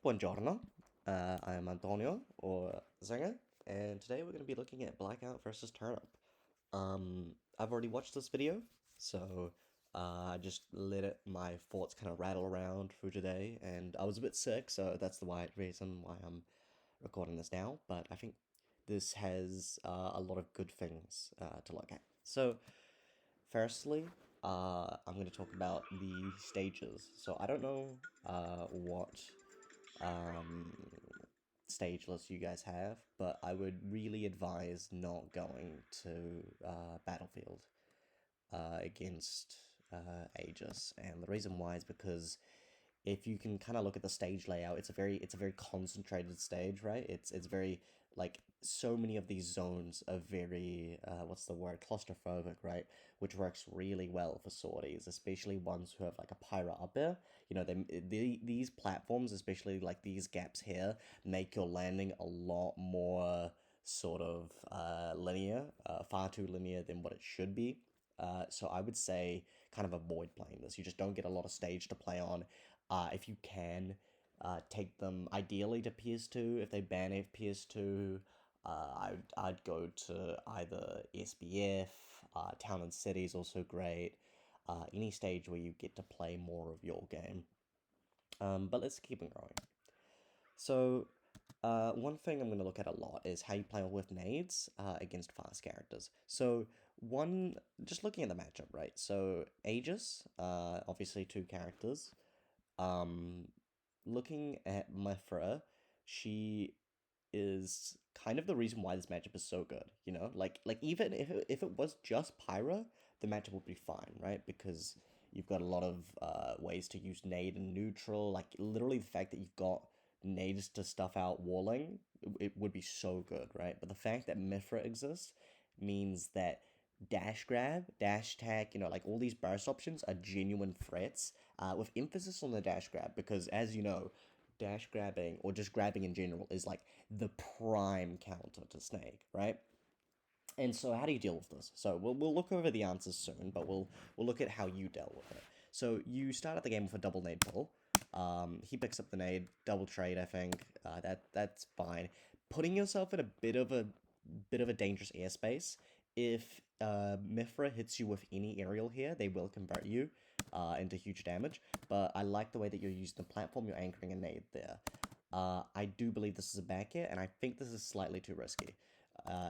Buongiorno, I am Antonio, or Zinger, and today we're going to be looking at Blackout versus Turnip. I've already watched this video, so I just my thoughts kind of rattle around through today, and I was a bit sick, so that's the reason why I'm recording this now, but I think this has a lot of good things to look at. So, firstly, I'm going to talk about the stages. So I don't know what um, stage list you guys have, but I would really advise not going to Battlefield against Aegis, and the reason why is because if you can kind of look at the stage layout, it's a very concentrated stage, right? It's very like so many of these zones are very what's the word, claustrophobic, right? Which works really well for sorties, especially ones who have like a pyro up there. You know, these platforms, especially like these gaps here, make your landing a lot more sort of linear, far too linear than what it should be. So I would say kind of avoid playing this. You just don't get a lot of stage to play on. If you can, take them ideally to PS2. If they ban it PS2, I'd go to either SBF, Town and City is also great. Any stage where you get to play more of your game. But let's keep it going. So, one thing I'm going to look at a lot is how you play with nades against fast characters. So, just looking at the matchup, right? So, Aegis, obviously two characters. Um, Looking at Mythra, she is kind of the reason why this matchup is so good. You know, like even if it was just Pyra, the matchup would be fine, right? Because you've got a lot of ways to use nade and neutral. Like literally, the fact that you've got nades to stuff out walling, it would be so good, right? But the fact that Mythra exists means that dash grab, dash tag, you know, like all these burst options are genuine threats, with emphasis on the dash grab, because as you know, dash grabbing or just grabbing in general is like the prime counter to Snake, right? And so how do you deal with this? So we'll look over the answers soon, but we'll look at how you dealt with it. So you start at the game with a double nade pull. He picks up the nade, double trade, I think. That's fine. Putting yourself in a bit of a dangerous airspace. If Mithra hits you with any aerial here, they will convert you into huge damage. But I like the way that you're using the platform. You're anchoring a nade there. I do believe this is a back air, and I think this is slightly too risky.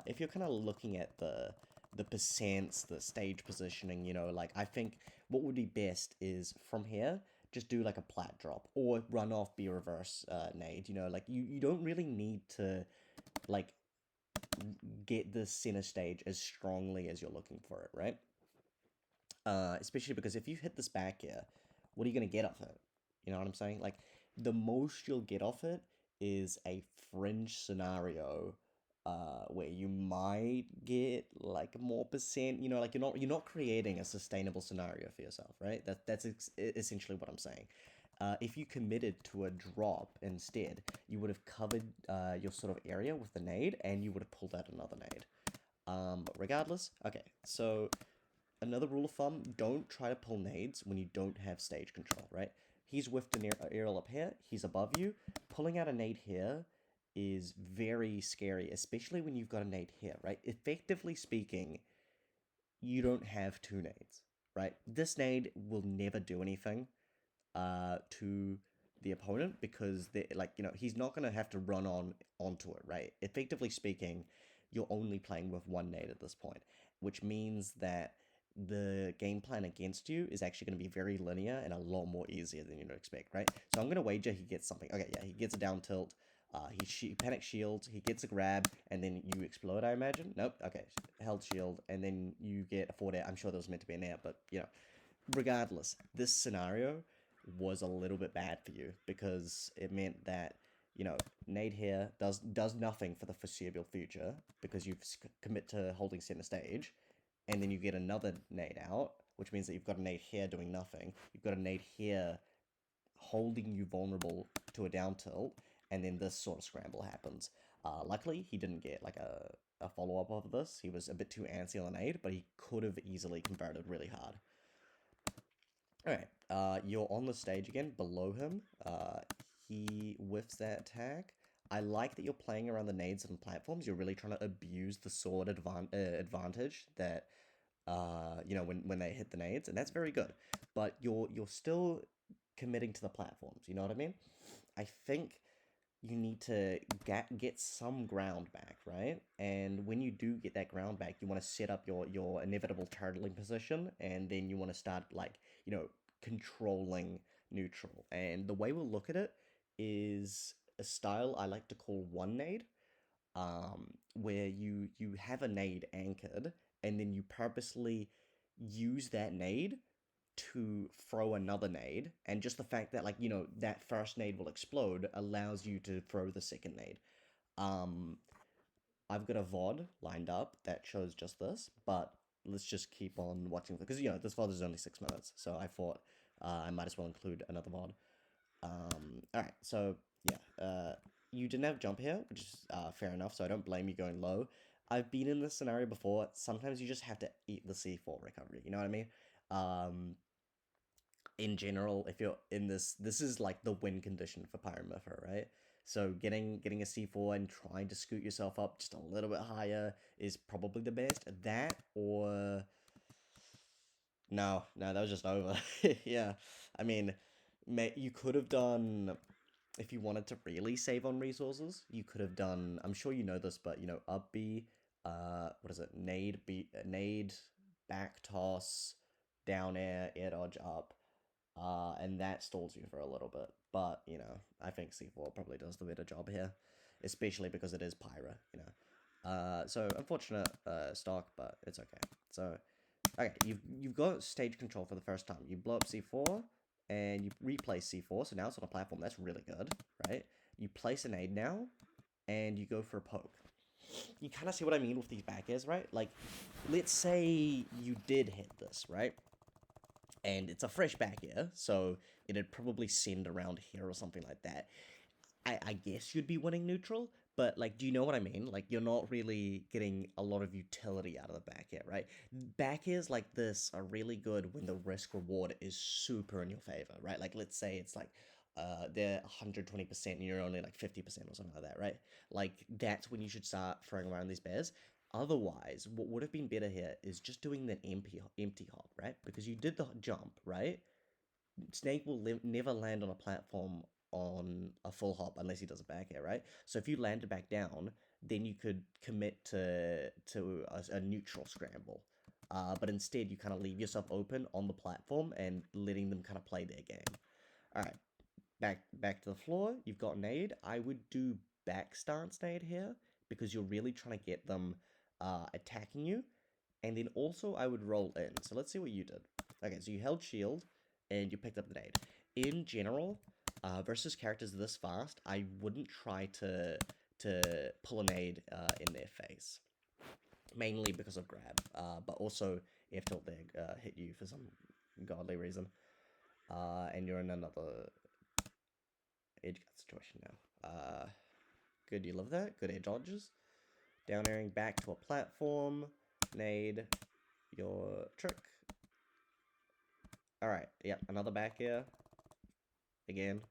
If you're kind of looking at the percents, the stage positioning, you know, like I think what would be best is from here, just do like a plat drop or run off, be reverse nade. You know, like you don't really need to like get the center stage as strongly as you're looking for it, right? Especially because if you hit this back here, what are you gonna get off it? You know what I'm saying? Like the most you'll get off it is a fringe scenario, where you might get like more percent. You know, like you're not creating a sustainable scenario for yourself, right? That's essentially what I'm saying. If you committed to a drop instead, you would have covered your sort of area with the nade, and you would have pulled out another nade. But regardless, okay, so another rule of thumb, don't try to pull nades when you don't have stage control, right? He's whiffed an aerial up here, he's above you. Pulling out a nade here is very scary, especially when you've got a nade here, right? Effectively speaking, you don't have two nades, right? This nade will never do anything to the opponent because they like he's not gonna have to run onto it, right? Effectively speaking, you're only playing with one nade at this point, which means that the game plan against you is actually going to be very linear and a lot more easier than you'd expect, right? So I'm going to wager he gets something. Okay, yeah, he gets a down tilt. He panic shields, he gets a grab, and then you explode, I imagine. Nope, okay, held shield, and then you get a forward air. I'm sure there was meant to be an air, but, regardless, this scenario was a little bit bad for you because it meant that nade here does nothing for the foreseeable future because you've commit to holding center stage, and then you get another nade out, which means that you've got a nade here doing nothing. You've got a nade here holding you vulnerable to a down tilt, and then this sort of scramble happens. Luckily, he didn't get like a follow up of this. He was a bit too antsy on the nade, but he could have easily converted really hard. Alright, you're on the stage again, below him. he whiffs that attack. I like that you're playing around the nades and platforms. You're really trying to abuse the sword advantage that you know, when they hit the nades, and that's very good. But you're still committing to the platforms. You know what I mean? I think you need to get some ground back, right? And when you do get that ground back, you want to set up your inevitable turtling position, and then you want to start like, you know, controlling neutral. And the way we'll look at it is a style I like to call one nade, where you have a nade anchored, and then you purposely use that nade to throw another nade, and just the fact that, like, you know, that first nade will explode allows you to throw the second nade. Um, I've got a VOD lined up that shows just this, but let's just keep on watching because, you know, this VOD is only 6 minutes, so I thought I might as well include another VOD. All right, so yeah, you didn't have jump here, which is fair enough. So I don't blame you going low. I've been in this scenario before. Sometimes you just have to eat the C4 recovery. You know what I mean? Um, in general, if you're in this is like the win condition for Pyramorpher, right? So getting a C4 and trying to scoot yourself up just a little bit higher is probably the best. That or no, that was just over. Yeah, I mean, you could have done if you wanted to really save on resources. You could have done. I'm sure you know this, but you know, up B, what is it? Nade, back toss, down air dodge up, and that stalls you for a little bit. But you know, I think C4 probably does the better job here, especially because it is Pyra. You know, so unfortunate stock, but it's okay. So okay, you've got stage control for the first time. You blow up C4 and you replace C4, so now it's on a platform. That's really good, right? You place an aid now, and you go for a poke. You kind of see what I mean with these back airs, right? Like, let's say you did hit this, right? And it's a fresh back air, so it'd probably send around here or something like that. I guess you'd be winning neutral, but like, do you know what I mean? Like, you're not really getting a lot of utility out of the back air, right? Back airs like this are really good when the risk reward is super in your favor, right? Like, let's say it's like they're 120% and you're only like 50% or something like that, right? Like, that's when you should start throwing around these bears. Otherwise, what would have been better here is just doing the empty hop, right? Because you did the jump, right? Snake will never land on a platform on a full hop unless he does a back air, right? So if you landed back down, then you could commit to a neutral scramble. But instead, you kind of leave yourself open on the platform and letting them kind of play their game. All right, back to the floor. You've got nade. I would do back stance nade here because you're really trying to get them attacking you. And then also I would roll in. So let's see what you did. Okay, so you held shield and you picked up the nade. In general, versus characters this fast, I wouldn't try to pull a nade in their face. Mainly because of grab, but also if tilt they hit you for some godly reason. And you're in another edge guard situation now. Good, you love that. Good air dodges. Down airing back to a platform. Nade your trick. Alright, yep, another back air. Again,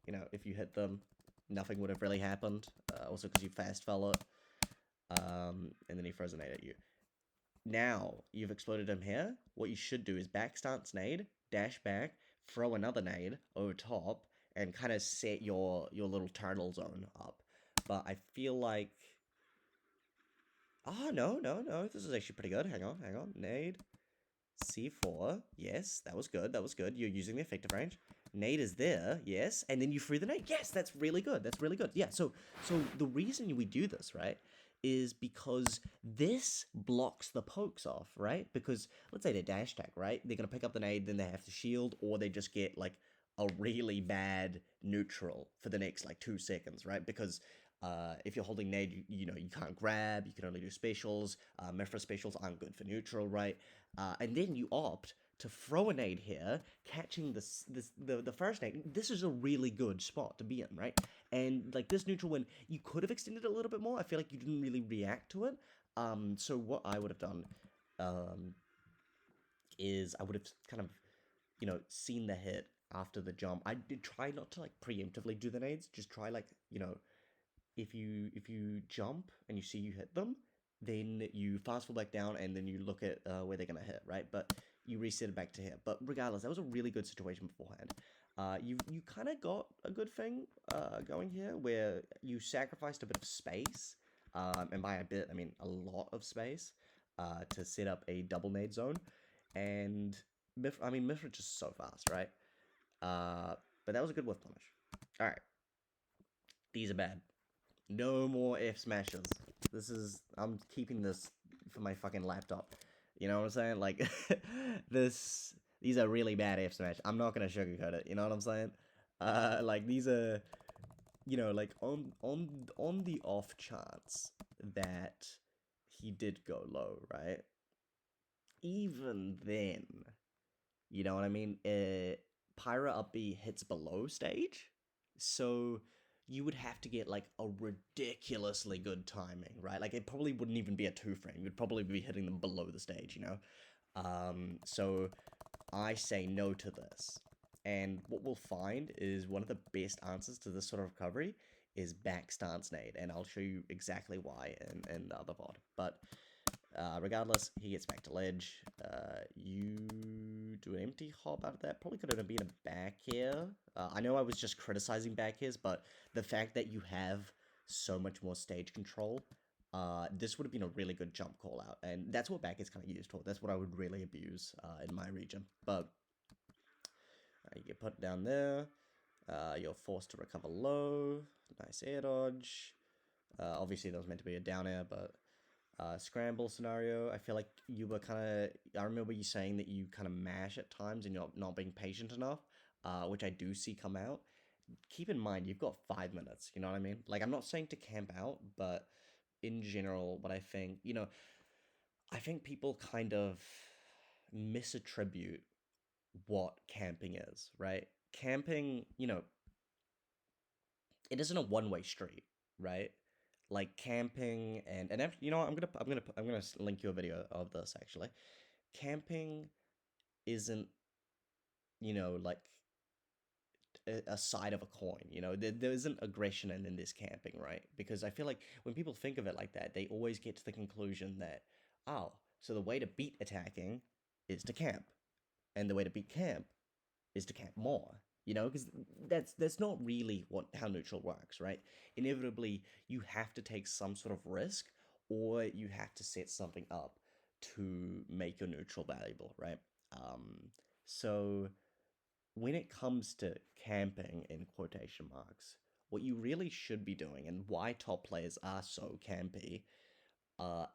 you know, if you hit them, nothing would have really happened. Also because you fast fell it. And then he throws a nade at you. Now, you've exploded him here. What you should do is back stance nade, dash back, throw another nade over top, and kind of set your little turtle zone up. But I feel like... Oh, no. This is actually pretty good. Hang on. Nade. C4. Yes, that was good. You're using the effective range. Nade is there. Yes. And then you free the nade. Yes, that's really good. Yeah, so the reason we do this, right, is because this blocks the pokes off, right? Because let's say they're dash attack, right? They're going to pick up the nade, then they have to shield, or they just get, like, a really bad neutral for the next, like, 2 seconds, right? Because if you're holding nade, you know, you can't grab, you can only do specials. Mephra specials aren't good for neutral, right? And then you opt to throw a nade here, catching the first nade. This is a really good spot to be in, right? And like this neutral win, you could have extended it a little bit more. I feel like you didn't really react to it. So what I would have done is I would have kind of, you know, seen the hit after the jump. I did try not to like preemptively do the nades. Just try like, if you jump and you see you hit them, then you fast forward back down and then you look at where they're gonna hit, right? But you reset it back to here. But regardless, that was a really good situation beforehand. You kind of got a good thing going here where you sacrificed a bit of space, and by a bit I mean a lot of space, to set up a double nade zone, and Mithra just so fast, right? But that was a good whiff punish. All right, these are bad. No more F smashes. I'm keeping this for my fucking laptop. You know what I'm saying? Like, these are really bad F smash. I'm not gonna sugarcoat it. You know what I'm saying? Like these are, like on the off chance that he did go low, right? Even then, you know what I mean? Pyra up B hits below stage, so you would have to get like a ridiculously good timing, right? Like it probably wouldn't even be a two frame. You'd probably be hitting them below the stage, you know? So I say no to this. And what we'll find is one of the best answers to this sort of recovery is back stance nade, and I'll show you exactly why in the other VOD. But regardless, he gets back to ledge. You do an empty hop out of that. Probably could have been a back here. I know I was just criticizing back hairs, but the fact that you have so much more stage control, this would have been a really good jump call out. And that's what back is kind of used for. That's what I would really abuse in my region. But you get put down there. You're forced to recover low. Nice air dodge. Obviously, that was meant to be a down air, but scramble scenario, I feel like you were kind of, I remember you saying that you kind of mash at times and you're not being patient enough, which I do see come out. Keep in mind, you've got 5 minutes, you know what I mean? Like, I'm not saying to camp out, but in general, what I think, I think people kind of misattribute what camping is, right? Camping, it isn't a one-way street, right? Like camping and you know what, I'm gonna link you a video of this actually. Camping isn't, like a side of a coin. There isn't aggression in this camping, right? Because I feel like when people think of it like that, they always get to the conclusion that, oh, so the way to beat attacking is to camp, and the way to beat camp is to camp more. Because that's not really how neutral works, right? Inevitably, you have to take some sort of risk, or you have to set something up to make your neutral valuable, right? So when it comes to camping in quotation marks, what you really should be doing, and why top players are so campy,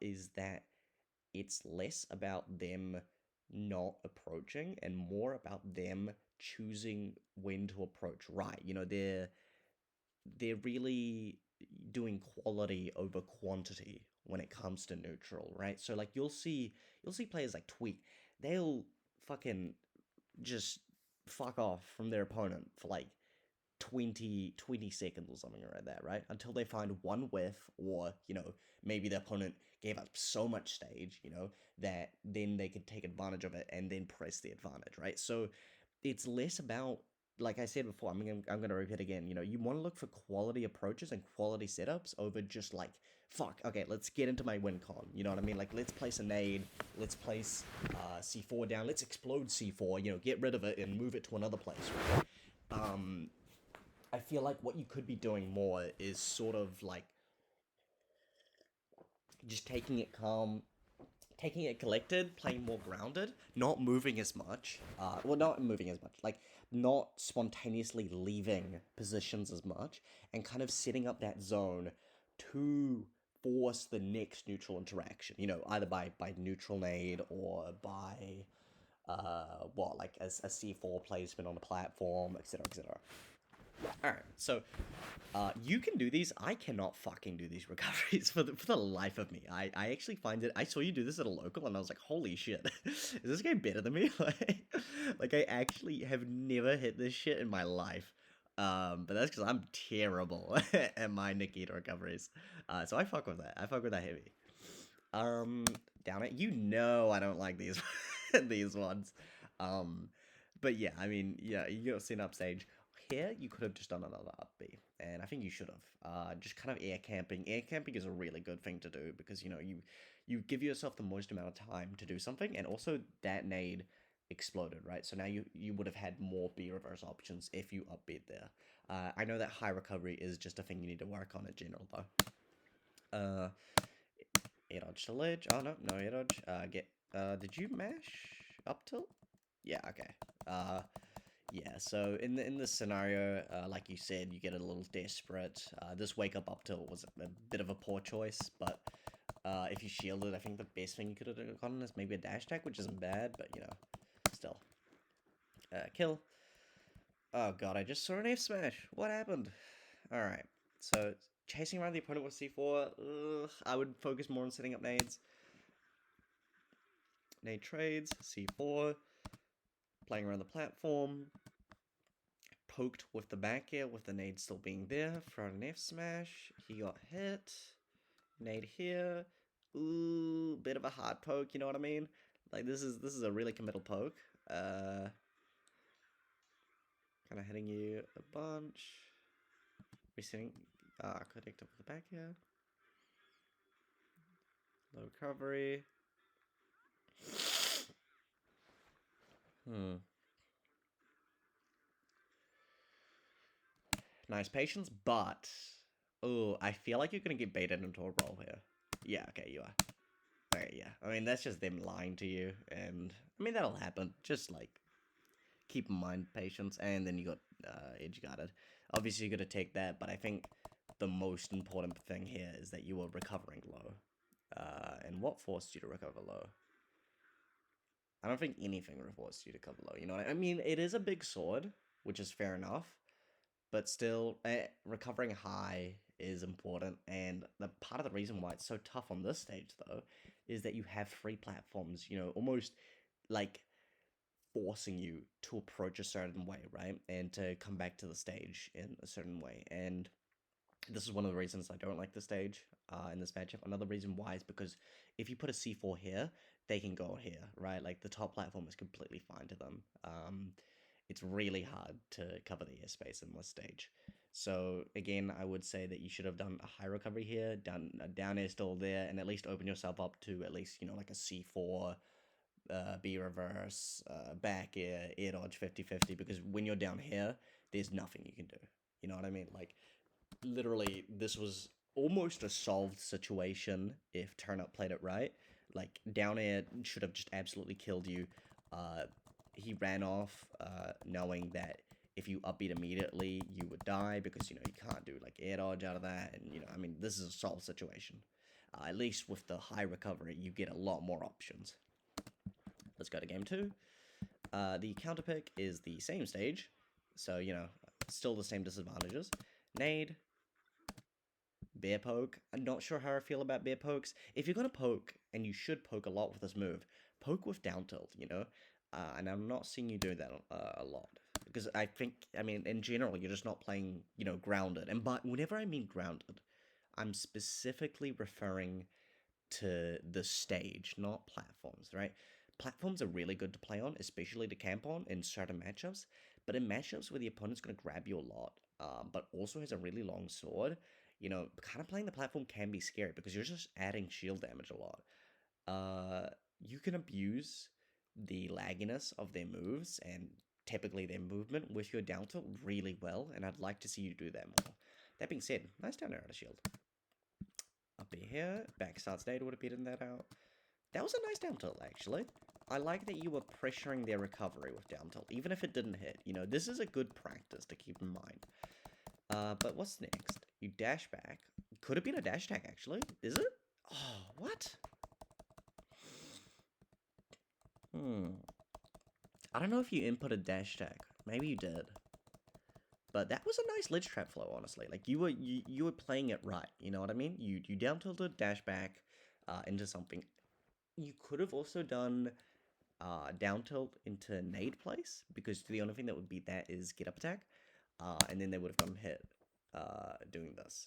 is that it's less about them not approaching and more about them choosing when to approach right. They're really doing quality over quantity when it comes to neutral, right? So like you'll see players like Tweak, they'll fucking just fuck off from their opponent for like 20 seconds or something like that, right? Until they find one whiff, or, maybe the opponent gave up so much stage, that then they could take advantage of it and then press the advantage, right? So it's less about, like I said before, I'm gonna repeat again, you want to look for quality approaches and quality setups over just like, fuck, okay, let's get into my win con, you know what I mean? Like, let's place a nade, let's place C4 down, let's explode C4, get rid of it and move it to another place, right? I feel like what you could be doing more is sort of like just taking it calm, taking it collected, playing more grounded, not moving as much. Well, not moving as much, like not spontaneously leaving positions as much, and kind of setting up that zone to force the next neutral interaction. Either by neutral nade or by like a C4 placement on the platform, etc., etc. Alright, so you can do these. I cannot fucking do these recoveries for the life of me. I actually find it. I saw you do this at a local, and I was like, holy shit, is this guy better than me? Like I actually have never hit this shit in my life. But that's because I'm terrible at my Nikita recoveries. So I fuck with that. I fuck with that heavy. Down it. I don't like these these ones. But yeah, I mean, yeah, you got sent up stage. Here, you could have just done another up B, and I think you should have. Just kind of air camping. Air camping is a really good thing to do because you give yourself the most amount of time to do something, and also that nade exploded, right? So now you would have had more B reverse options if you upbeat there. I know that high recovery is just a thing you need to work on in general though. Uh, air dodge to ledge. Oh no, no air dodge. Did you mash up tilt? Yeah, okay. Yeah, so in this scenario, like you said, you get a little desperate. This wake up tilt was a bit of a poor choice, but if you shielded, I think the best thing you could have gotten is maybe a dash attack, which isn't bad, but you know, still. Kill. Oh god, I just saw an F smash. What happened? Alright, so chasing around the opponent with C4, I would focus more on setting up nades. Nade trades, C4, playing around the platform, poked with the back air with the nade still being there, thrown an F smash, he got hit, nade here, ooh, bit of a hard poke, you know what I mean? Like this is a really committal poke. Kind of hitting you a bunch. Resetting, connect up with the back air. Low recovery. Nice patience, but oh, I feel like you're gonna get baited into a roll here. Yeah, okay, you are. Okay, yeah. I mean, that's just them lying to you, and I mean that'll happen. Just like keep in mind patience, and then you got edge guarded. Obviously, you got to take that, but I think the most important thing here is that you were recovering low. And what forced you to recover low? I don't think anything forced you to cover low. You know what I mean? It is a big sword, which is fair enough, but still, recovering high is important. And the part of the reason why it's so tough on this stage, though, is that you have three platforms. You know, almost like forcing you to approach a certain way, right? And to come back to the stage in a certain way. And this is one of the reasons I don't like the stage in this matchup. Another reason why is because if you put a C4 here, they can go here, right? Like the top platform is completely fine to them. It's really hard to cover the airspace in this stage. So again, I would say that you should have done a high recovery here, done a down air still there, and at least open yourself up to at least, you know, like a C4, B reverse, back air dodge 50-50, because when you're down here, there's nothing you can do. You know what I mean? Like, literally, this was almost a solved situation if Turnup played it right. Like, down air should have just absolutely killed you. He ran off knowing that if you upbeat immediately, you would die because, you know, you can't do, like, air dodge out of that. And, you know, I mean, this is a solved situation. At least with the high recovery, you get a lot more options. Let's go to game 2. The counter pick is the same stage, so, you know, still the same disadvantages. Nade, bear poke. I'm not sure how I feel about bear pokes. If you're gonna poke, and you should poke a lot with this move, poke with down tilt, you know? And I'm not seeing you do that a lot. Because I think, I mean, in general, you're just not playing, you know, grounded. And but whenever I mean grounded, I'm specifically referring to the stage, not platforms, right? Platforms are really good to play on, especially to camp on in certain matchups. But in matchups where the opponent's going to grab you a lot, but also has a really long sword, you know, kind of playing the platform can be scary because you're just adding shield damage a lot. You can abuse the lagginess of their moves and typically their movement with your down tilt really well, and I'd like to see you do that more. That being said, nice down air out of shield. Up here, back starts nade would have beaten that out. That was a nice down tilt, actually. I like that you were pressuring their recovery with down tilt, even if it didn't hit. You know, this is a good practice to keep in mind. But what's next? You dash back. Could have been a dash attack, actually. Is it? Oh, what? I don't know if you inputted dash attack. Maybe you did. But that was a nice ledge trap flow, honestly. Like, you were playing it right, you know what I mean? You down tilted, dash back into something. You could have also done down tilt into nade place, because the only thing that would beat that is get up attack, and then they would have gotten hit doing this.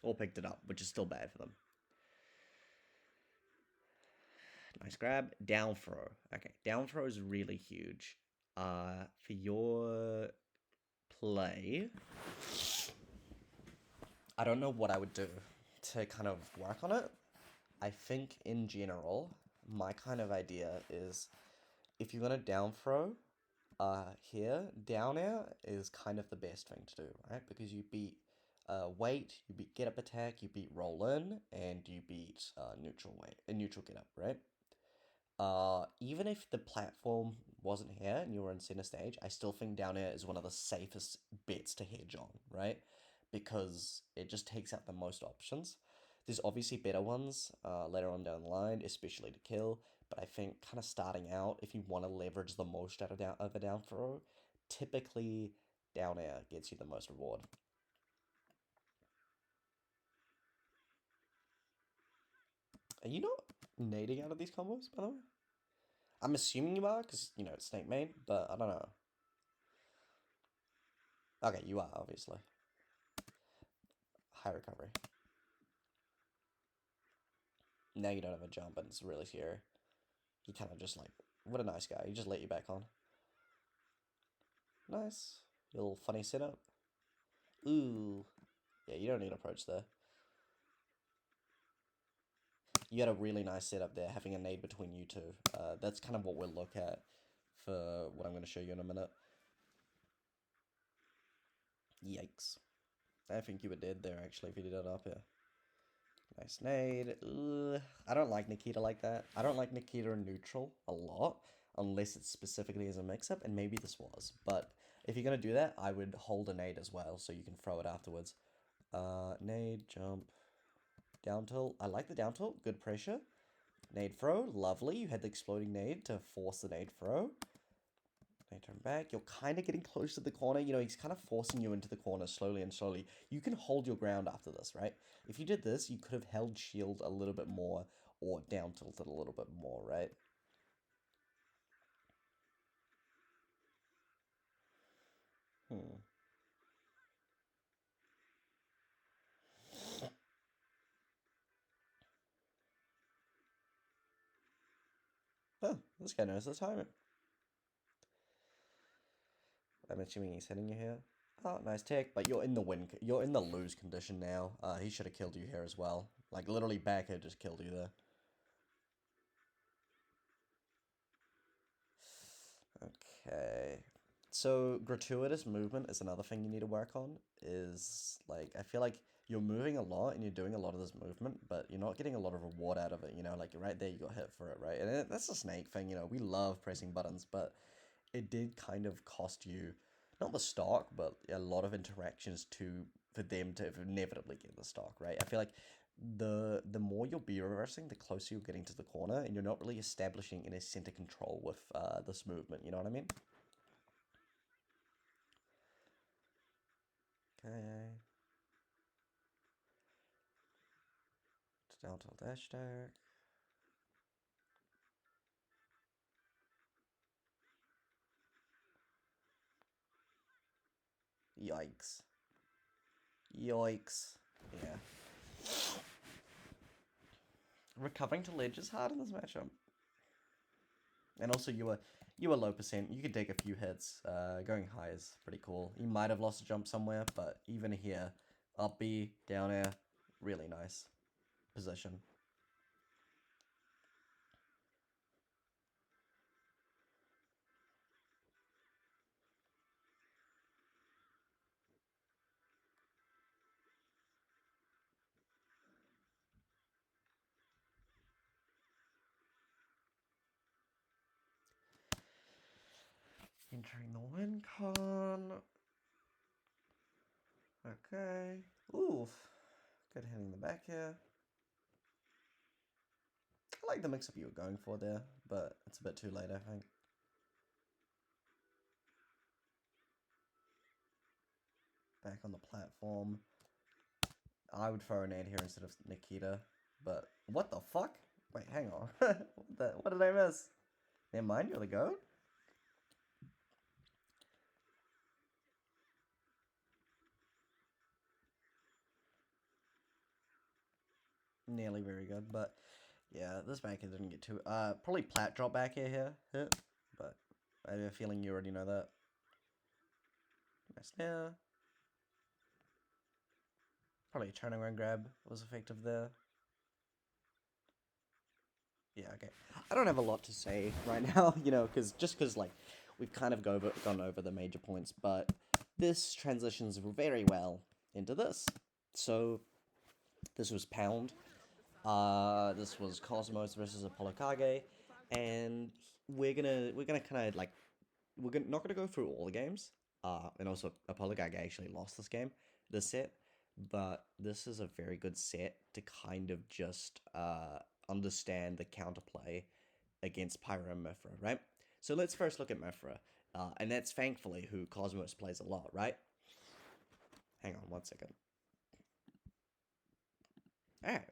Or picked it up, which is still bad for them. Nice grab. Down throw. Okay, down throw is really huge. For your play, I don't know what I would do to kind of work on it. I think in general, my kind of idea is if you're gonna down throw, here down air is kind of the best thing to do, right? Because you beat weight, you beat get up attack, you beat roll in, and you beat neutral weight, neutral get up, right? Even if the platform wasn't here and you were in center stage, I still think down air is one of the safest bets to hedge on, right? Because it just takes out the most options. There's obviously better ones later on down the line, especially to kill. But I think kind of starting out, if you want to leverage the most out of a down throw, typically down air gets you the most reward. Are you not nading out of these combos, by the way? I'm assuming you are, because, you know, it's snake main, but I don't know. Okay, you are, obviously. High recovery. Now you don't have a jump, and it's really scary. He kind of just like, what a nice guy. He just let you back on. Nice. Little funny setup. Ooh. Yeah, you don't need approach there. You had a really nice setup there, having a nade between you two. That's kind of what we'll look at for what I'm going to show you in a minute. Yikes. I think you were dead there, actually, if you did it up here. Nice nade. Ugh. I don't like Nikita like that. I don't like Nikita in neutral a lot, unless it's specifically as a mix-up, and maybe this was. But if you're going to do that, I would hold a nade as well, so you can throw it afterwards. Nade, jump, down tilt. I like the down tilt. Good pressure. Nade throw. Lovely. You had the exploding nade to force the nade throw. Nade turn back. You're kind of getting close to the corner. You know, he's kind of forcing you into the corner slowly and slowly. You can hold your ground after this, right? If you did this, you could have held shield a little bit more or down tilted a little bit more, right? Hmm. Oh, this guy knows the timing. I'm assuming he's hitting you here. Oh, nice tech, but you're in the win. You're in the lose condition now. He should have killed you here as well. Like literally, back here just killed you there. Okay. So gratuitous movement is another thing you need to work on. Is like I feel like you're moving a lot and you're doing a lot of this movement, but you're not getting a lot of reward out of it. You know, like right there you got hit for it, right? And that's a snake thing. You know, we love pressing buttons, but it did kind of cost you not the stock, but a lot of interactions to for them to inevitably get the stock, right? I feel like the more you're B reversing, the closer you're getting to the corner, and you're not really establishing any center control with this movement. You know what I mean? Okay. Down till dash attack. Yikes. Yikes. Yeah. Recovering to ledge is hard in this matchup. And also you were low percent. You could take a few hits. Going high is pretty cool. You might have lost a jump somewhere, but even here, up B, down air, really nice position. Entering the win con. Okay. Oof. Good hitting the back here. I like the mix-up you were going for there, but it's a bit too late, I think. Back on the platform. I would throw an nade here instead of Nikita, but what the fuck? Wait, hang on. What did I miss? Never mind, you're the goat? Nearly very good, but yeah, this back here didn't get too. Probably plat drop back here hit, but I have a feeling you already know that. Nice now. Probably a turning around grab was effective there. Yeah, okay. I don't have a lot to say right now, because like we've kind of gone over the major points, but this transitions very well into this. So this was Pound. This was Cosmos versus Apollo Kage, and we're gonna kind of like not gonna go through all the games. And also Apollo Kage actually lost this set, but this is a very good set to kind of just understand the counterplay against Pyro and Mithra, right? So let's first look at Mithra, and that's thankfully who Cosmos plays a lot, right? Hang on one second. All right.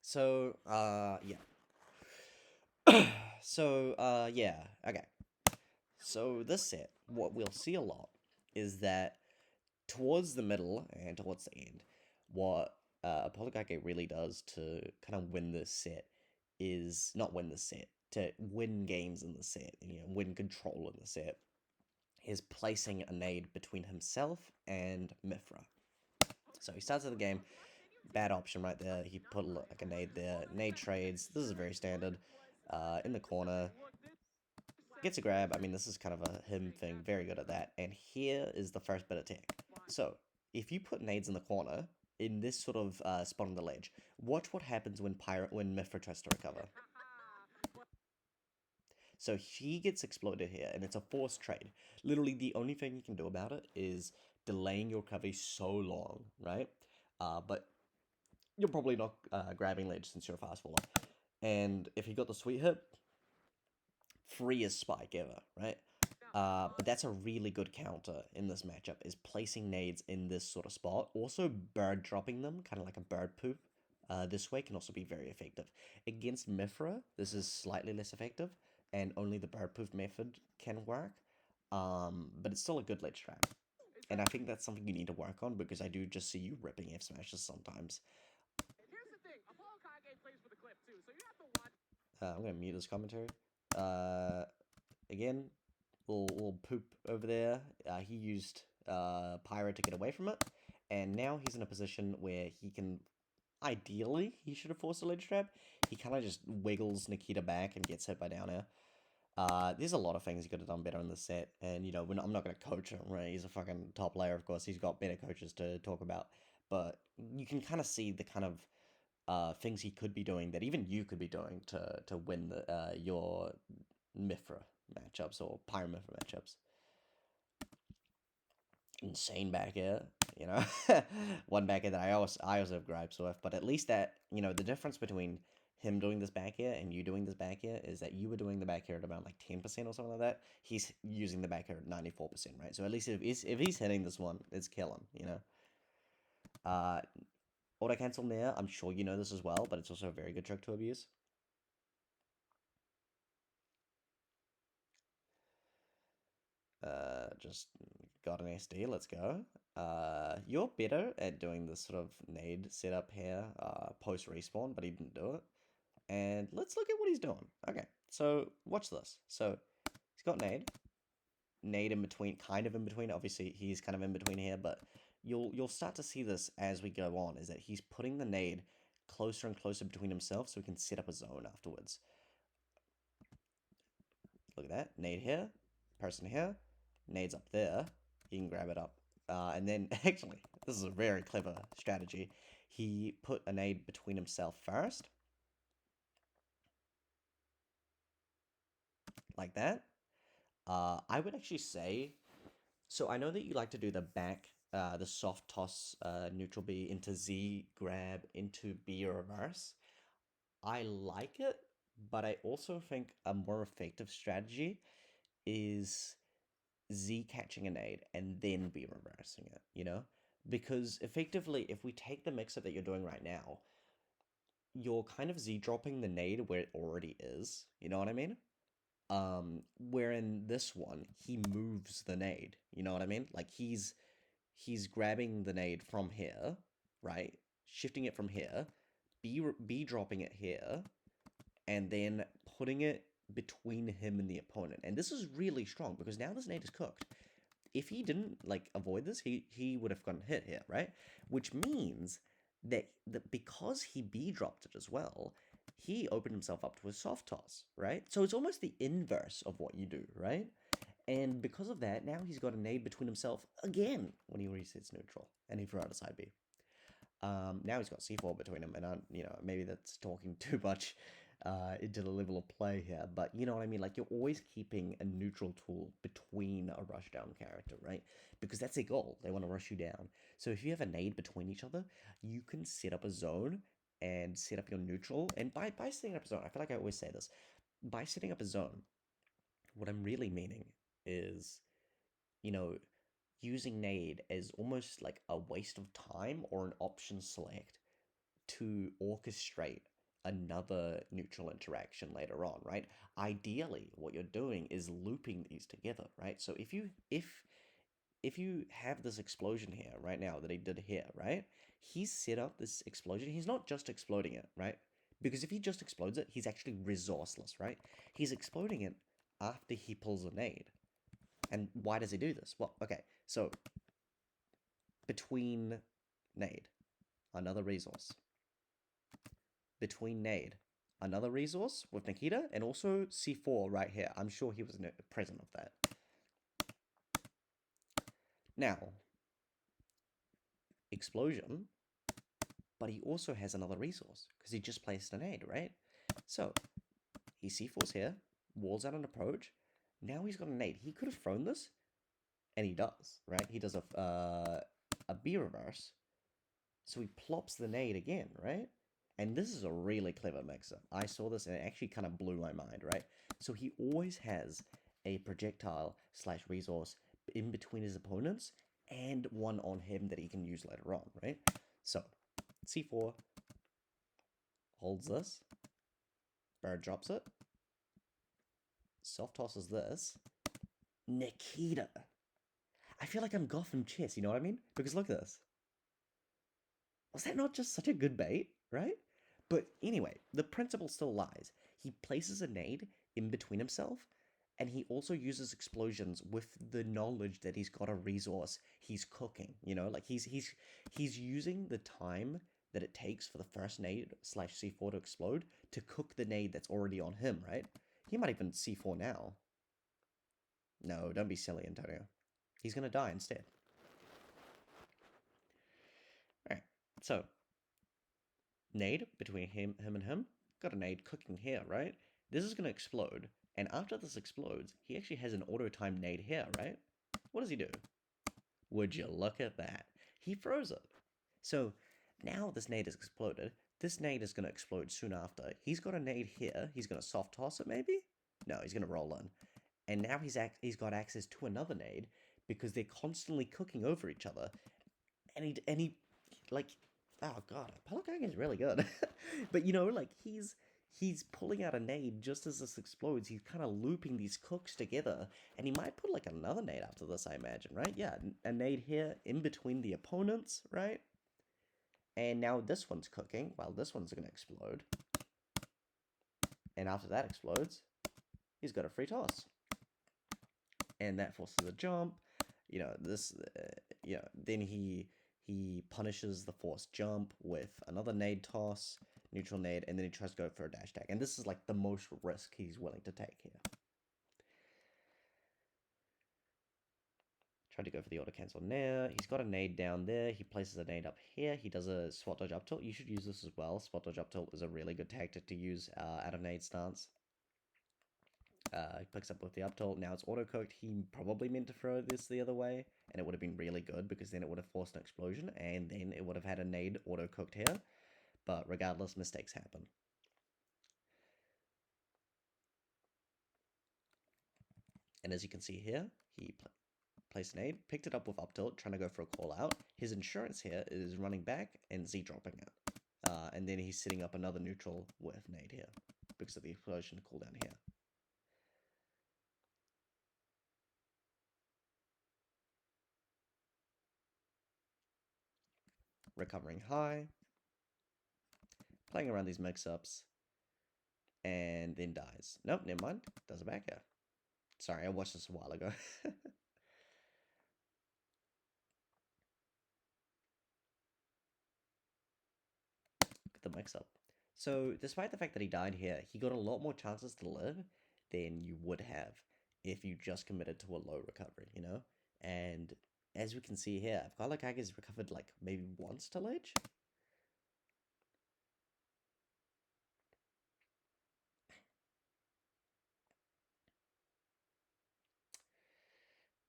So, yeah. So, yeah, okay. So this set, what we'll see a lot is that towards the middle and towards the end, what Apollo Gake really does to kind of win this set is not win the set, to win games in the set, win control in the set, is placing a nade between himself and Mithra. So he starts at the game, bad option right there. He put like a nade there. Nade trades. This is very standard. In the corner, gets a grab. I mean, this is kind of a him thing. Very good at that. And here is the first bit of tech. So if you put nades in the corner, in this sort of spot on the ledge, watch what happens when Mithra tries to recover. So he gets exploded here, and it's a forced trade. Literally, the only thing you can do about it is delaying your recovery so long, right? But you're probably not grabbing ledge since you're a fast faller. And if he got the sweet hit, freest spike ever, right? But that's a really good counter in this matchup, is placing nades in this sort of spot. Also, bird dropping them, kind of like a bird poop, this way can also be very effective. Against Mithra, this is slightly less effective, and only the bird poof method can work. But it's still a good ledge trap. And I think that's something you need to work on, because I do just see you ripping F smashes sometimes. I'm gonna mute this commentary. Again, little poop over there. He used Pyro to get away from it, and now he's in a position where he can. Ideally, he should have forced a ledge trap. He kind of just wiggles Nikita back and gets hit by down air. There's a lot of things he could have done better in the set, and I'm not going to coach him, right? He's a fucking top player, of course. He's got better coaches to talk about, but you can kind of see the kind of things he could be doing that even you could be doing to win your Mithra matchups or Pyro-Mithra matchups. Insane back air, one back air that I also have gripes with, but at least that, the difference between him doing this back air and you doing this back air is that you were doing the back air at around like 10% or something like that. He's using the back air at 94%, right? So at least if he's hitting this one, it's killing. Auto cancel Nair, I'm sure you know this as well, but it's also a very good trick to abuse. Just got an SD, let's go. You're better at doing this sort of nade setup here, post respawn, but he didn't do it. And let's look at what he's doing. Okay, so watch this. So he's got nade in between, kind of in between. Obviously, he's kind of in between here, but you'll start to see this as we go on, is that he's putting the nade closer and closer between himself so he can set up a zone afterwards. Look at that. Nade here, person here, nade's up there. He can grab it up. And then, actually, this is a very clever strategy. He put a nade between himself first. Like that. I would actually say, so I know that you like to do the soft toss neutral B into Z grab into B reverse. I like it, but I also think a more effective strategy is Z catching a nade and then B reversing it, Because effectively, if we take the mix-up that you're doing right now, you're kind of Z dropping the nade where it already is, you know what I mean? Where in this one, he moves the nade, you know what I mean? Like he's grabbing the nade from here, right? Shifting it from here, B dropping it here, and then putting it between him and the opponent. And this is really strong because now this nade is cooked. If he didn't like avoid this, he would have gotten hit here, right? Which means that because he B dropped it as well, he opened himself up to a soft toss, right? So it's almost the inverse of what you do, right? And because of that, now he's got a nade between himself again when he resets neutral, and he threw out a side B. Now he's got c4 between him, and maybe that's talking too much into the level of play here, but you know what I mean? Like, you're always keeping a neutral tool between a rushdown character, right? Because that's their goal. They want to rush you down. So if you have a nade between each other, you can set up a zone and set up your neutral. And by setting up a zone, I feel like I always say this. By setting up a zone, what I'm really meaning is, you know, using nade as almost like a waste of time or an option select to orchestrate another neutral interaction later on, right? Ideally, what you're doing is looping these together, right? So if you have this explosion here right now that he did here, right? He's set up this explosion. He's not just exploding it, right? Because if he just explodes it, he's actually resourceless, right? He's exploding it after he pulls a nade. And why does he do this? Well, okay, so between nade, another resource. Between nade, another resource with Nikita, and also C4 right here. I'm sure he was present of that. Now, explosion, but he also has another resource because he just placed an nade, right? So he C4's here, walls out an approach. Now he's got a nade. He could have thrown this, and he does, right? He does a B reverse, so he plops the nade again, right? And this is a really clever mixer. I saw this and it actually kind of blew my mind, right? So he always has a projectile slash resource in between his opponents and one on him that he can use later on, right? So C4 holds this, bird drops it, soft tosses this, Nikita. I feel like I'm Gotham chess, you know what I mean? Because look at this. Was that not just such a good bait, right? But anyway, the principle still lies. He places a nade in between himself, and he also uses explosions with the knowledge that he's got a resource he's cooking. Like he's using the time that it takes for the first nade slash C4 to explode to cook the nade that's already on him, right? He might even C4 now. No, don't be silly, Antonio. He's gonna die instead. Alright, so nade between him and him. Got a nade cooking here, right? This is going to explode. And after this explodes, he actually has an auto-timed nade here, right? What does he do? Would you look at that? He throws it. So now this nade has exploded. This nade is going to explode soon after. He's got a nade here. He's going to soft toss it, maybe? No, he's going to roll in. And now he's got access to another nade because they're constantly cooking over each other. And he like, oh god, Apollo is really good. But like he's pulling out a nade just as this explodes. He's kind of looping these cooks together, and he might put like another nade after this, I imagine, right? Yeah, a nade here in between the opponents, right? And now this one's cooking while this one's gonna explode. And after that explodes, he's got a free toss. And that forces a jump. Then he punishes the forced jump with another nade toss, neutral nade, and then he tries to go for a dash tag. And this is like the most risk he's willing to take here. Tried to go for the auto cancel now. He's got a nade down there. He places a nade up here. He does a spot dodge up tilt. You should use this as well. Spot dodge up tilt is a really good tactic to use out of nade stance. He picks up with the up tilt. Now it's auto cooked. He probably meant to throw this the other way, and it would have been really good because then it would have forced an explosion, and then it would have had a nade auto cooked here. But regardless, mistakes happen. And as you can see here, he placed an nade, picked it up with up tilt, trying to go for a call out. His insurance here is running back and Z dropping it. And then he's setting up another neutral with nade here because of the explosion cooldown here. Recovering high, playing around these mix-ups, and then dies. Nope, never mind. Does it back here. Sorry, I watched this a while ago. Get the mix up. So, despite the fact that he died here, he got a lot more chances to live than you would have if you just committed to a low recovery, you know? And as we can see here, Kage's recovered like maybe once to ledge.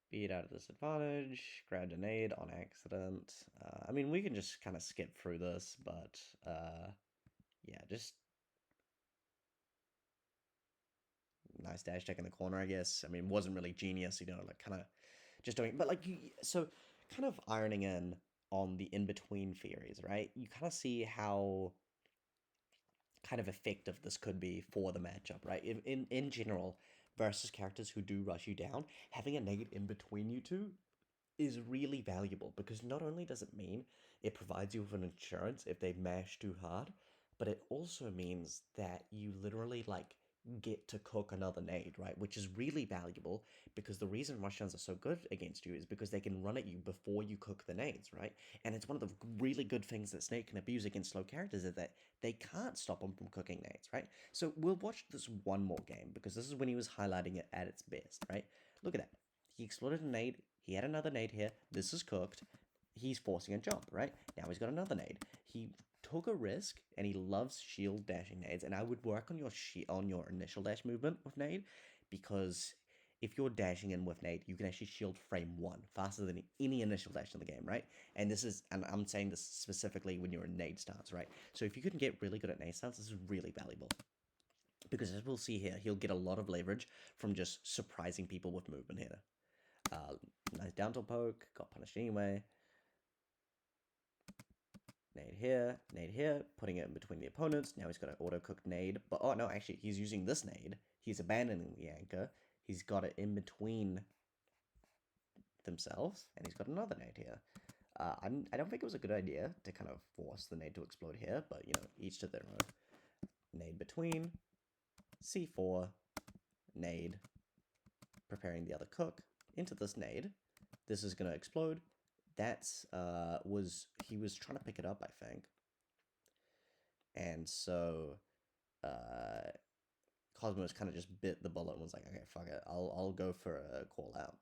Beat out of disadvantage, grabbed a nade on accident. I mean, we can just kind of skip through this, but yeah, just nice dash tech in the corner, I guess. I mean, wasn't really genius, you know, like kind of just doing, but like, so kind of ironing in on the in between theories, right? You kind of see how kind of effective this could be for the matchup, right? In general, versus characters who do rush you down, having a nade in between you two is really valuable because not only does it mean it provides you with an insurance if they mash too hard, but it also means that you literally like get to cook another nade, right? Which is really valuable because the reason Russians are so good against you is because they can run at you before you cook the nades, right? And it's one of the really good things that Snake can abuse against slow characters is that they can't stop them from cooking nades, right? So we'll watch this one more game because this is when he was highlighting it at its best, right? Look at that. He exploded a nade. He had another nade here. This is cooked. He's forcing a jump, right? Now he's got another nade. He took a risk, and he loves shield dashing nades. And I would work on your initial dash movement with nade, because if you're dashing in with nade, you can actually shield frame one faster than any initial dash in the game, right? And I'm saying this specifically when you're in nade stance, right? So if you can get really good at nade stance, this is really valuable. Because as we'll see here, he'll get a lot of leverage from just surprising people with movement here. Nice down tilt poke, got punished anyway. Nade here, putting it in between the opponents. Now he's got an auto-cooked nade. But, oh no, actually, he's using this nade. He's abandoning the anchor. He's got it in between themselves, and he's got another nade here. I don't think it was a good idea to kind of force the nade to explode here, but, you know, each to their own. Nade between, C4, nade, preparing the other cook, into this nade. This is going to explode. That's, he was trying to pick it up, I think. And so, Cosmos kind of just bit the bullet and was like, okay, fuck it, I'll go for a call out.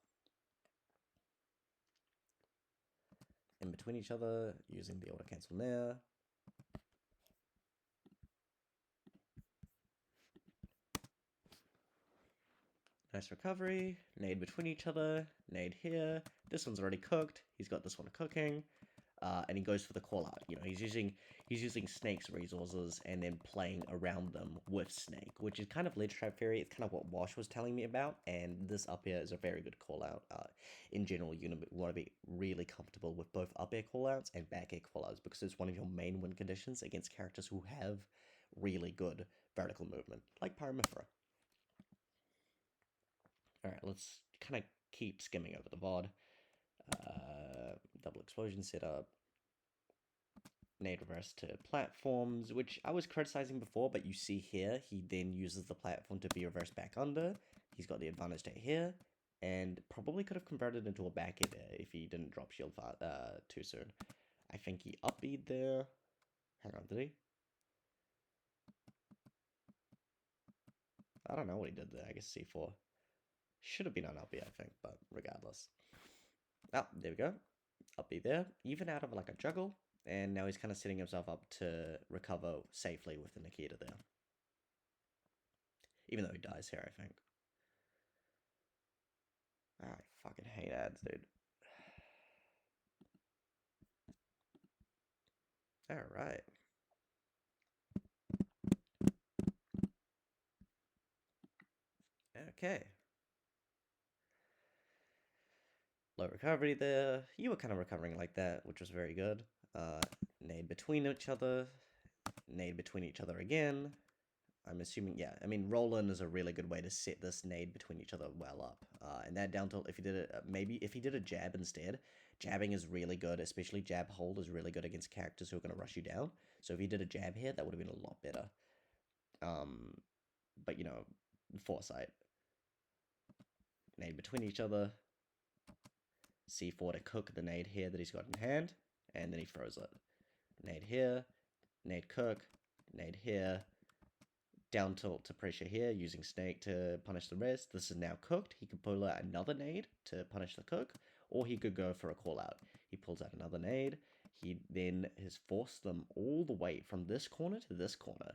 In between each other, using the auto cancel there. Nice recovery. Nade between each other. Nade here. This one's already cooked. He's got this one cooking. And he goes for the call out. You know, he's using Snake's resources and then playing around them with Snake, which is kind of ledge trap theory. It's kind of what Wash was telling me about, and this up air is a very good call out. In general, you want to be really comfortable with both up air call outs and back air call outs because it's one of your main win conditions against characters who have really good vertical movement, like Pyramithra. Alright, let's kind of keep skimming over the VOD. Double explosion setup. Nade reverse to platforms, which I was criticizing before, but you see here, he then uses the platform to be reversed back under. He's got the advantage to here, and probably could have converted into a back air there if he didn't drop shield too soon. I think he upbeat there. Hang on, did he? I don't know what he did there. I guess C4. Should have been on upbeat, I think, but regardless. Oh, there we go. Upbeat there. Even out of like a juggle. And now he's kind of setting himself up to recover safely with the Nikita there. Even though he dies here, I think. I fucking hate ads, dude. Alright. Okay. Low recovery there. You were kind of recovering like that, which was very good. Nade between each other. Nade between each other again. I'm assuming, yeah. I mean, roll-in is a really good way to set this nade between each other well up. And that down tilt, if he did it, maybe if he did a jab instead, jabbing is really good, especially jab hold is really good against characters who are going to rush you down. So if he did a jab here, that would have been a lot better. but foresight. Nade between each other. C4 to cook the nade here that he's got in hand, and then he throws it. Nade here, nade cook, nade here, down tilt to pressure here, using snake to punish the rest. This is now cooked. He could pull out another nade to punish the cook, or he could go for a call out. He pulls out another nade. He then has forced them all the way from this corner to this corner.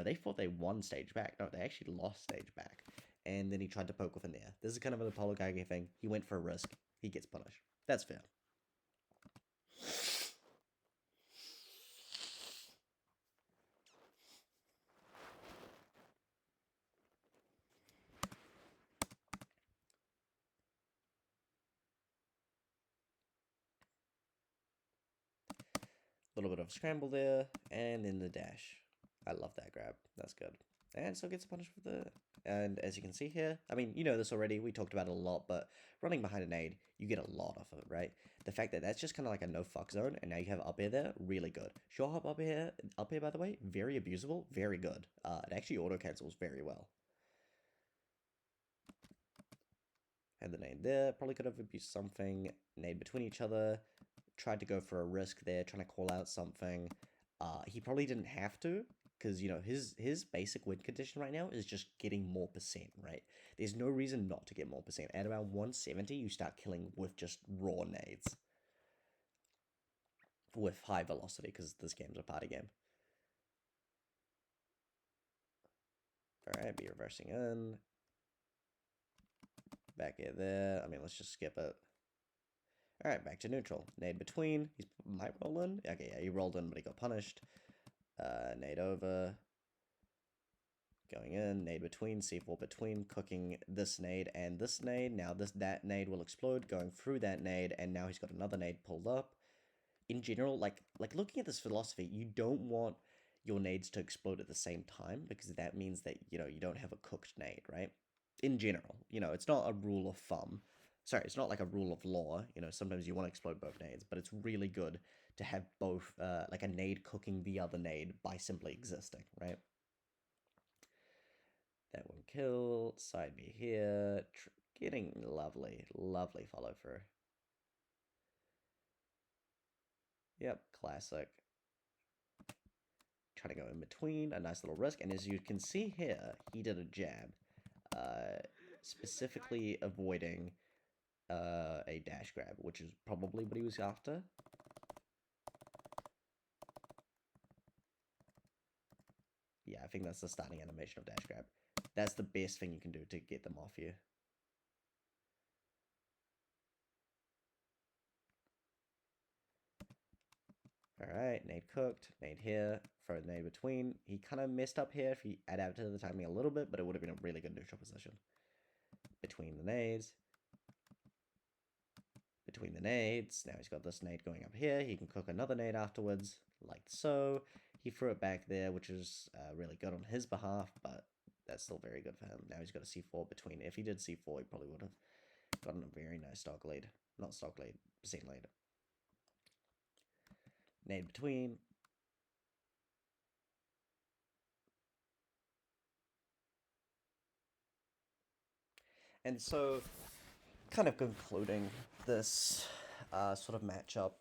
They thought they won stage back. No, they actually lost stage back. And then he tried to poke with an air. This is kind of an Apollo Kage thing. He went for a risk. He gets punished. That's fair. A little bit of scramble there, and then the dash. I love that grab. That's good. And still gets punished with the... And as you can see here, I mean, you know this already. We talked about it a lot, but running behind a nade, you get a lot of it, right? The fact that that's just kind of like a no-fuck zone, and now you have up air there, really good. Short hop up here, by the way, very abusable, very good. It actually auto-cancels very well. And the nade there, probably could have abused something. Nade between each other. Tried to go for a risk there, trying to call out something. He probably didn't have to, because his basic win condition right now is just getting more percent, right? There's no reason not to get more percent. At around 170, you start killing with just raw nades. With high velocity, because this game's a party game. Alright, be reversing in. Back air there. I mean, let's just skip it. Alright, back to neutral. Nade between. He might roll in. Okay, yeah, he rolled in, but he got punished. Nade over. Going in, nade between, C4 between, cooking this nade and this nade. Now that nade will explode, going through that nade, and now he's got another nade pulled up. In general, like looking at this philosophy, you don't want your nades to explode at the same time, because that means that, you don't have a cooked nade, right? In general, it's not a rule of thumb. Sorry, it's not like a rule of law. Sometimes you want to explode both nades, but it's really good to have both, like a nade cooking the other nade by simply existing, right? That one kill, side B here, getting lovely, lovely follow through. Yep, classic. Trying to go in between, a nice little risk, and as you can see here, he did a jab, specifically avoiding a dash grab, which is probably what he was after. Yeah, I think that's the starting animation of dash grab. That's the best thing you can do to get them off you. Alright, nade cooked, nade here, throw the nade between. He kind of messed up here if he adapted the timing a little bit, but it would have been a really good neutral position. Between the nades. Between the nades. Now he's got this nade going up here. He can cook another nade afterwards, like so. He threw it back there, which is really good on his behalf, but that's still very good for him. Now he's got a C4 between. If he did C4, he probably would have gotten a very nice stock lead. Not stock lead, percent lead. Nade between. And so, kind of concluding this sort of matchup,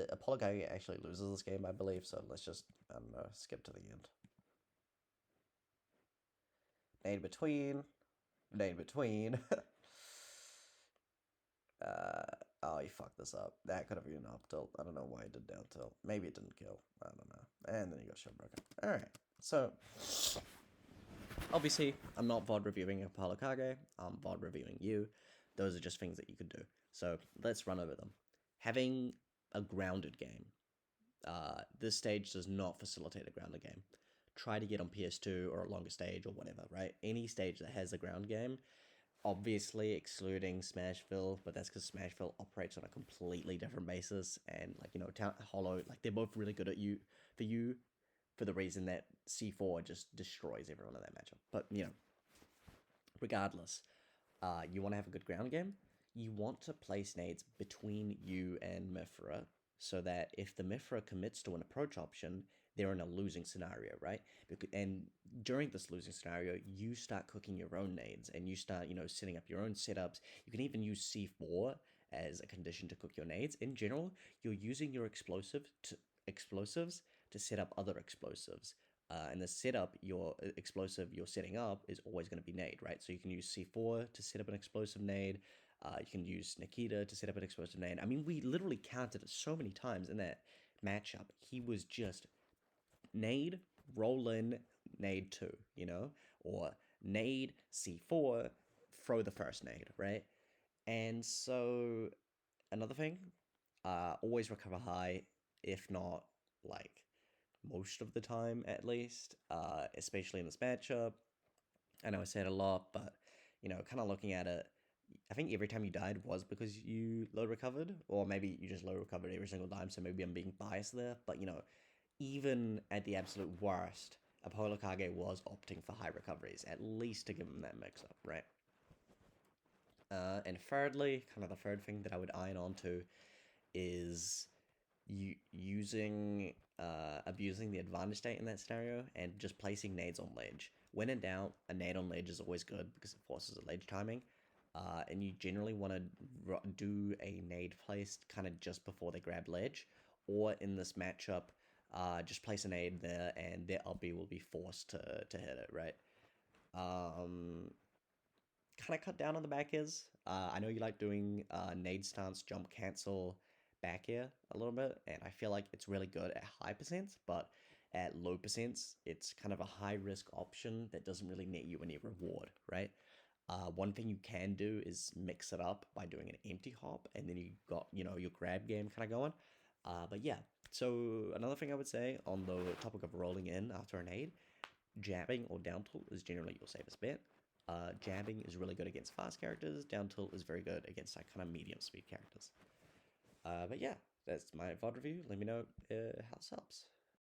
Apollo Guy actually loses this game, I believe, so let's just, I don't know, skip to the end. Nade between. Nade between. Oh, he fucked this up. That could have been up tilt. I don't know why he did down tilt. Maybe it didn't kill. I don't know. And then he got shell broken. Alright, so obviously, I'm not VOD reviewing Apollo Kage. I'm VOD reviewing you. Those are just things that you could do. So let's run over them. Having a grounded game. This stage does not facilitate a grounded game. Try to get on PS2 or a longer stage or whatever, right? Any stage that has a ground game. Obviously excluding Smashville, but that's because Smashville operates on a completely different basis, and Hollow, like they're both really good at for the reason that C4 just destroys everyone in that matchup. But regardless, you want to have a good ground game. You want to place nades between you and Mithra, so that if the Mithra commits to an approach option, they're in a losing scenario, right? And during this losing scenario, you start cooking your own nades and you start, setting up your own setups. You can even use C4 as a condition to cook your nades. In general, you're using your explosives to set up other explosives. And the setup, your explosive you're setting up is always going to be nade, right? So you can use C4 to set up an explosive nade. You can use Nikita to set up an explosive nade. I mean, we literally counted it so many times in that matchup. He was just nade, roll in, nade 2, or nade, C4, throw the first nade, right? And so, another thing, always recover high, if not like most of the time at least, especially in this matchup. I know I said a lot, but kind of looking at it, I think every time you died was because you low recovered, or maybe you just low recovered every single time. So maybe I'm being biased there, but even at the absolute worst, Apollo Kage was opting for high recoveries, at least to give him that mix up, right? And thirdly, kind of the third thing that I would iron on to is abusing the advantage state in that scenario and just placing nades on ledge. When in doubt, a nade on ledge is always good because it forces a ledge timing. And you generally want to do a nade placed kind of just before they grab ledge, or in this matchup, just place a nade there and their LB will be forced to hit it, right? Um, Kind of cut down on the back airs. I know you like doing nade stance, jump cancel, back air a little bit, and I feel like it's really good at high percents, but at low percents, it's kind of a high risk option that doesn't really net you any reward, right? One thing you can do is mix it up by doing an empty hop, and then you got your grab game kind of going. But yeah, so another thing I would say on the topic of rolling in after a nade, jabbing or down tilt is generally your safest bet. Jabbing is really good against fast characters. Down tilt is very good against like kind of medium speed characters. But yeah, that's my VOD review. Let me know how this helps.